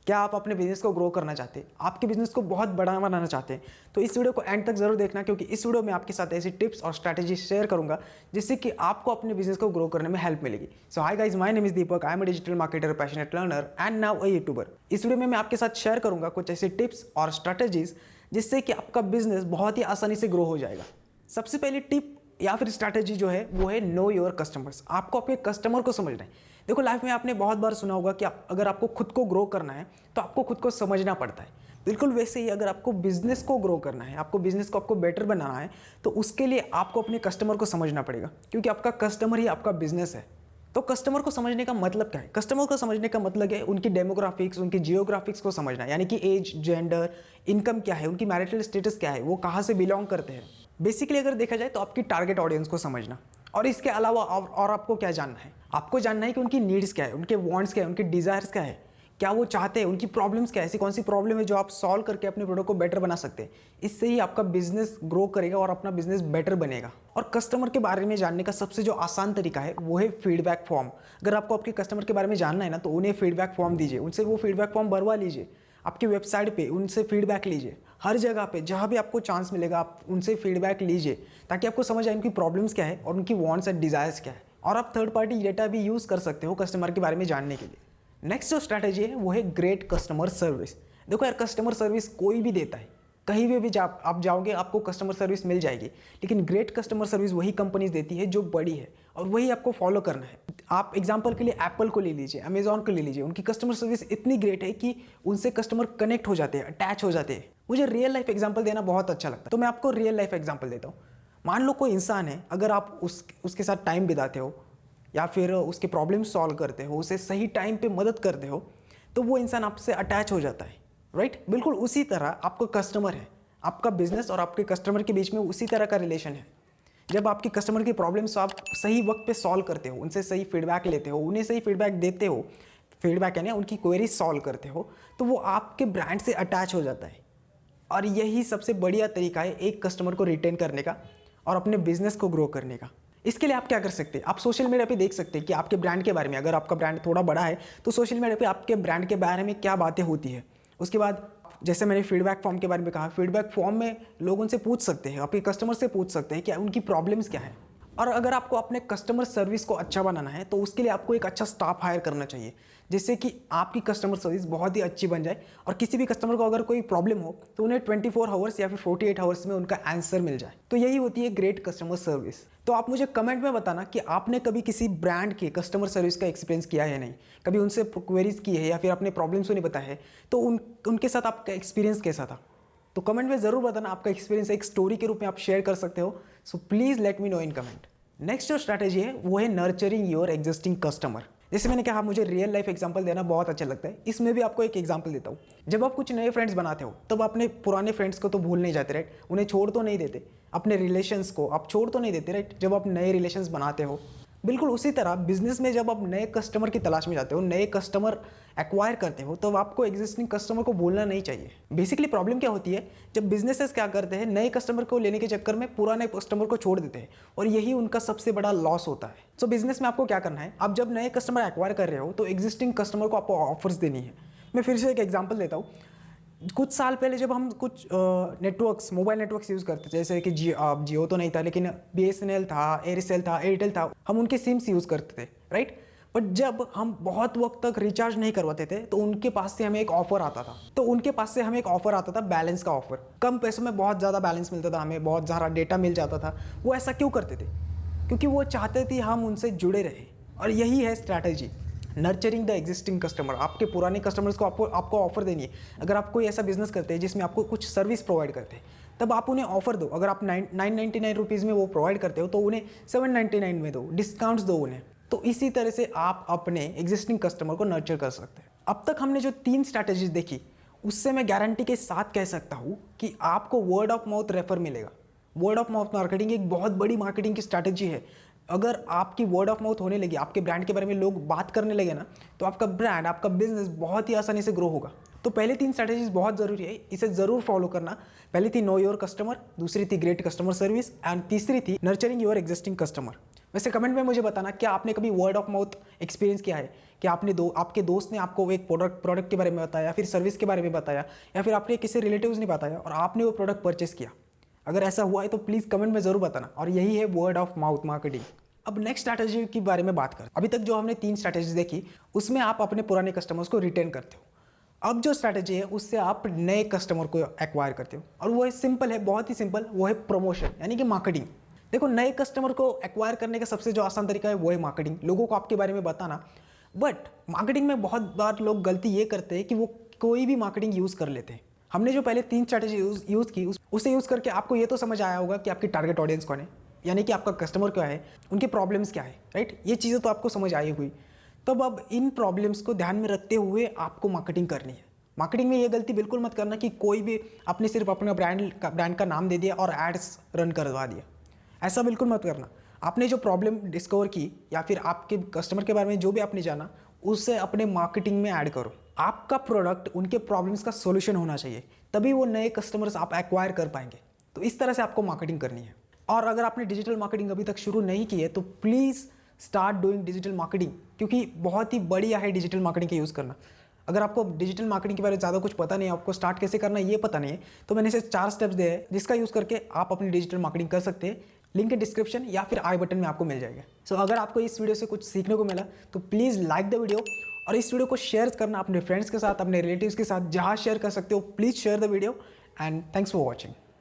क्या आप अपने बिजनेस को ग्रो करना चाहते हैं, आपके बिजनेस को बहुत बड़ा बनाना चाहते हैं, तो इस वीडियो को एंड तक जरूर देखना, क्योंकि इस वीडियो में आपके साथ ऐसी टिप्स और स्ट्रैटेजी शेयर करूंगा जिससे कि आपको अपने बिजनेस को ग्रो करने में हेल्प मिलेगी। So hi guys, my name is Deepak, I am a digital marketer, passionate learner and now a YouTuber. इस वीडियो में मैं आपके साथ शेयर करूंगा कुछ ऐसी टिप्स और स्ट्रैटेजीज जिससे कि आपका बिजनेस बहुत ही आसानी से ग्रो हो जाएगा। सबसे पहली टिप या फिर स्ट्रैटेजी जो है वो है नो योर कस्टमर्स। आपको अपने कस्टमर को समझना है। देखो, लाइफ में आपने बहुत बार सुना होगा कि अगर आपको खुद को ग्रो करना है तो आपको खुद को समझना पड़ता है। बिल्कुल वैसे ही अगर आपको बिजनेस को ग्रो करना है, आपको बिजनेस को आपको बेटर बनाना है, तो उसके लिए आपको अपने कस्टमर को समझना पड़ेगा, क्योंकि आपका कस्टमर ही आपका बिजनेस है। तो कस्टमर को समझने का मतलब क्या है? कस्टमर को समझने का मतलब है उनकी डेमोग्राफिक्स, उनकी जियोग्राफिक्स को समझना, यानी कि एज, जेंडर, इनकम क्या है, उनकी मैरिटल स्टेटस क्या है, वो कहाँ से बिलोंग करते हैं। बेसिकली अगर देखा जाए तो आपकी टारगेट ऑडियंस को समझना। और इसके अलावा और आपको क्या जानना है? आपको जानना है कि उनकी नीड्स क्या है, उनके वांट्स क्या है, उनके डिजायर्स क्या है, क्या वो चाहते हैं, उनकी प्रॉब्लम्स क्या है, ऐसी कौन सी प्रॉब्लम है जो आप सॉल्व करके अपने प्रोडक्ट को बेटर बना सकते हैं। इससे ही आपका बिजनेस ग्रो करेगा और अपना बिजनेस बेटर बनेगा। और कस्टमर के बारे में जानने का सबसे जो आसान तरीका है वो है फीडबैक फॉर्म। अगर आपको आपके कस्टमर के बारे में जानना है ना, तो उन्हें फीडबैक फॉर्म दीजिए, उनसे वो फीडबैक फॉर्म भरवा लीजिए, आपकी वेबसाइट पे उनसे फीडबैक लीजिए। हर जगह पे जहाँ भी आपको चांस मिलेगा आप उनसे फीडबैक लीजिए, ताकि आपको समझ आए उनकी प्रॉब्लम्स क्या है और उनकी वांट्स एंड डिजायर्स क्या है। और आप थर्ड पार्टी डेटा भी यूज़ कर सकते हो कस्टमर के बारे में जानने के लिए। नेक्स्ट जो स्ट्रैटेजी है वो है ग्रेट कस्टमर सर्विस। देखो यार, कस्टमर सर्विस कोई भी देता है, कहीं भी आप जाओगे आपको कस्टमर सर्विस मिल जाएगी, लेकिन ग्रेट कस्टमर सर्विस वही कंपनीज देती है जो बड़ी है, और वही आपको फॉलो करना है। आप एग्जांपल के लिए एप्पल को ले लीजिए, अमेजॉन को ले लीजिए। उनकी कस्टमर सर्विस इतनी ग्रेट है कि उनसे कस्टमर कनेक्ट हो जाते हैं, अटैच हो जाते हैं। मुझे रियल लाइफ एग्जाम्पल देना बहुत अच्छा लगता है, तो मैं आपको रियल लाइफ एग्जाम्पल देता हूँ। मान लो कोई इंसान है, अगर आप उसके साथ टाइम बिताते हो या फिर उसके प्रॉब्लम सॉल्व करते हो, उसे सही टाइम पे मदद करते हो, तो वो इंसान आपसे अटैच हो जाता है, राइट। बिल्कुल उसी तरह आपको कस्टमर है, आपका बिजनेस और आपके कस्टमर के बीच में उसी तरह का रिलेशन है। जब आपकी कस्टमर की प्रॉब्लम्स आप सही वक्त पे सॉल्व करते हो, उनसे सही फीडबैक लेते हो, उन्हें सही फीडबैक देते हो, फीडबैक यानी उनकी क्वेरी सॉल्व करते हो, तो वो आपके ब्रांड से अटैच हो जाता है। और यही सबसे बढ़िया तरीका है एक कस्टमर को रिटेन करने का और अपने बिजनेस को ग्रो करने का। इसके लिए आप क्या कर सकते हैं? आप सोशल मीडिया पे देख सकते हैं कि आपके ब्रांड के बारे में, अगर आपका ब्रांड थोड़ा बड़ा है तो सोशल मीडिया पे आपके ब्रांड के बारे में क्या बातें होती है। उसके बाद जैसे मैंने फीडबैक फॉर्म के बारे में कहा, फीडबैक फॉर्म में लोग उनसे पूछ सकते हैं, आपके कस्टमर से पूछ सकते हैं कि उनकी प्रॉब्लम्स क्या है। और अगर आपको अपने कस्टमर सर्विस को अच्छा बनाना है तो उसके लिए आपको एक अच्छा स्टाफ हायर करना चाहिए, जिससे कि आपकी कस्टमर सर्विस बहुत ही अच्छी बन जाए और किसी भी कस्टमर को अगर कोई प्रॉब्लम हो तो उन्हें 24 आवर्स या फिर 48 आवर्स में उनका आंसर मिल जाए। तो यही होती है ग्रेट कस्टमर सर्विस। तो आप मुझे कमेंट में बताना कि आपने कभी किसी ब्रांड के कस्टमर सर्विस का एक्सपीरियंस किया है या नहीं, कभी उनसे क्वेरीज की है या फिर अपने प्रॉब्लम्स उन्हें बताया है, तो उनके साथ आपका एक्सपीरियंस कैसा था। तो कमेंट में ज़रूर बताना, आपका एक्सपीरियंस एक स्टोरी के रूप में आप शेयर कर सकते हो। So please let me know in comment. Next जो स्ट्रैटेजी है वो है नर्चरिंग योर एग्जिस्टिंग कस्टमर। जैसे मैंने कहा, मुझे रियल लाइफ एग्जांपल देना बहुत अच्छा लगता है, इसमें भी आपको एक एग्जांपल देता हूँ। जब आप कुछ नए फ्रेंड्स बनाते हो तब अपने पुराने फ्रेंड्स को तो भूल नहीं जाते, राइट। उन्हें छोड़ तो नहीं देते, अपने रिलेशंस को आप छोड़ तो नहीं देते, राइट, जब आप नए रिलेशंस बनाते हो। बिल्कुल उसी तरह बिजनेस में जब आप नए कस्टमर की तलाश में जाते हो, नए कस्टमर एक्वायर करते हो, तो आपको एग्जिस्टिंग कस्टमर को भूलना नहीं चाहिए। बेसिकली प्रॉब्लम क्या होती है, जब बिजनेसेस क्या करते हैं, नए कस्टमर को लेने के चक्कर में पुराने कस्टमर को छोड़ देते हैं, और यही उनका सबसे बड़ा लॉस होता है। सो बिजनेस में आपको क्या करना है, आप जब नए कस्टमर एक्वायर कर रहे हो तो एग्जिस्टिंग कस्टमर को आपको ऑफर्स देनी है। मैं फिर से एक एग्जाम्पल देता हूँ। कुछ साल पहले जब हम कुछ नेटवर्क्स, मोबाइल नेटवर्क्स यूज़ करते थे, जैसे कि जियो तो नहीं था, लेकिन BSNL था, एयरसेल था, एयरटेल था, हम उनके सिम्स यूज़ करते थे, राइट। बट जब हम बहुत वक्त तक रिचार्ज नहीं करवाते थे तो उनके पास से हमें एक ऑफर आता था, बैलेंस का ऑफर। कम पैसों में बहुत ज़्यादा बैलेंस मिलता था, हमें बहुत ज़्यादा डेटा मिल जाता था। वो ऐसा क्यों करते थे? क्योंकि वो चाहते थे हम उनसे जुड़े रहे। और यही है strategy, nurturing the existing customer. आपके पुराने कस्टमर्स को आपको ऑफर देनी है। अगर आप कोई ऐसा बिजनेस करते हैं जिसमें आपको कुछ सर्विस प्रोवाइड करते हैं, तब आप उन्हें ऑफर दो। अगर आप 999 रुपीज़ में वो प्रोवाइड करते हो तो उन्हें 799 में दो, डिस्काउंट्स दो उन्हें। तो इसी तरह से आप अपने एग्जिस्टिंग कस्टमर को नर्चर कर सकते हैं। अब तक हमने जो 3 स्ट्रैटेजीज देखी, उससे मैं गारंटी के साथ कह सकता हूँ कि आपको वर्ड ऑफ माउथ रेफर मिलेगा। वर्ड ऑफ माउथ मार्केटिंग एक बहुत बड़ी मार्केटिंग की स्ट्रैटेजी है। अगर आपकी वर्ड ऑफ माउथ होने लगी, आपके ब्रांड के बारे में लोग बात करने लगे ना, तो आपका ब्रांड, आपका बिजनेस बहुत ही आसानी से ग्रो होगा। तो पहले 3 स्ट्रैटेजीज बहुत ज़रूरी है, इसे ज़रूर फॉलो करना। पहली थी नो योर कस्टमर, दूसरी थी ग्रेट कस्टमर सर्विस, एंड तीसरी थी नर्चरिंग योर एग्जिस्टिंग कस्टमर। वैसे कमेंट में मुझे बताना, क्या आपने कभी वर्ड ऑफ माउथ एक्सपीरियंस किया है कि आपके दोस्त ने आपको एक प्रोडक्ट के बारे में बताया, फिर सर्विस के बारे में बताया, या फिर आपने किसी रिलेटिव्स ने बताया और आपने वो प्रोडक्ट परचेस किया। अगर ऐसा हुआ है तो प्लीज़ कमेंट में ज़रूर बताना। और यही है वर्ड ऑफ माउथ मार्केटिंग। अब नेक्स्ट स्ट्रैटेजी के बारे में बात करें। अभी तक जो हमने 3 स्ट्रैटेजी देखी, उसमें आप अपने पुराने कस्टमर्स को रिटेन करते हो। अब जो स्ट्रैटेजी है उससे आप नए कस्टमर को एक्वायर करते हो, और वो है सिंपल है, बहुत ही सिंपल, वो है प्रमोशन यानी कि मार्केटिंग। देखो, नए कस्टमर को एक्वायर करने का सबसे जो आसान तरीका है वो है मार्केटिंग, लोगों को आपके बारे में बताना। बट मार्केटिंग में बहुत बार लोग गलती ये करते हैं कि वो कोई भी मार्केटिंग यूज़ कर लेते हैं। हमने जो पहले 3 स्ट्रैटेजी यूज़ की, उसे यूज़ करके आपको ये तो समझ आया होगा कि आपकी टारगेट ऑडियंस कौन है, यानी कि आपका कस्टमर क्या है, उनके प्रॉब्लम्स क्या है, राइट। ये चीज़ें तो आपको समझ आई हुई। तब अब इन प्रॉब्लम्स को ध्यान में रखते हुए आपको मार्केटिंग करनी है। मार्केटिंग में ये गलती बिल्कुल मत करना कि कोई भी आपने सिर्फ अपना ब्रांड का नाम दे दिया और एड्स रन करवा दिया। ऐसा बिल्कुल मत करना। आपने जो प्रॉब्लम डिस्कवर की या फिर आपके कस्टमर के बारे में जो भी आपने जाना, उसे अपने मार्केटिंग में ऐड करो। आपका प्रोडक्ट उनके प्रॉब्लम्स का सॉल्यूशन होना चाहिए, तभी वो नए कस्टमर्स आप एक्वायर कर पाएंगे। तो इस तरह से आपको मार्केटिंग करनी है। और अगर आपने डिजिटल मार्केटिंग अभी तक शुरू नहीं की है तो please start doing digital marketing, क्योंकि बहुत ही बढ़िया है डिजिटल मार्केटिंग का यूज़ करना। अगर आपको डिजिटल मार्केटिंग के बारे में ज़्यादा कुछ पता नहीं है, आपको स्टार्ट कैसे करना है ये पता नहीं है, तो मैंने इसे 4 स्टेप्स दिए हैं जिसका यूज़ करके आप अपनी डिजिटल मार्केटिंग कर सकते हैं। लिंक डिस्क्रिप्शन या फिर आई बटन में आपको मिल जाएगा। सो अगर आपको इस वीडियो से कुछ सीखने को मिला तो प्लीज़ लाइक द वीडियो, और इस वीडियो को शेयर करना अपने फ्रेंड्स के साथ, अपने रिलेटिव्स के साथ, जहाँ शेयर कर सकते हो please share the video. And thanks for watching.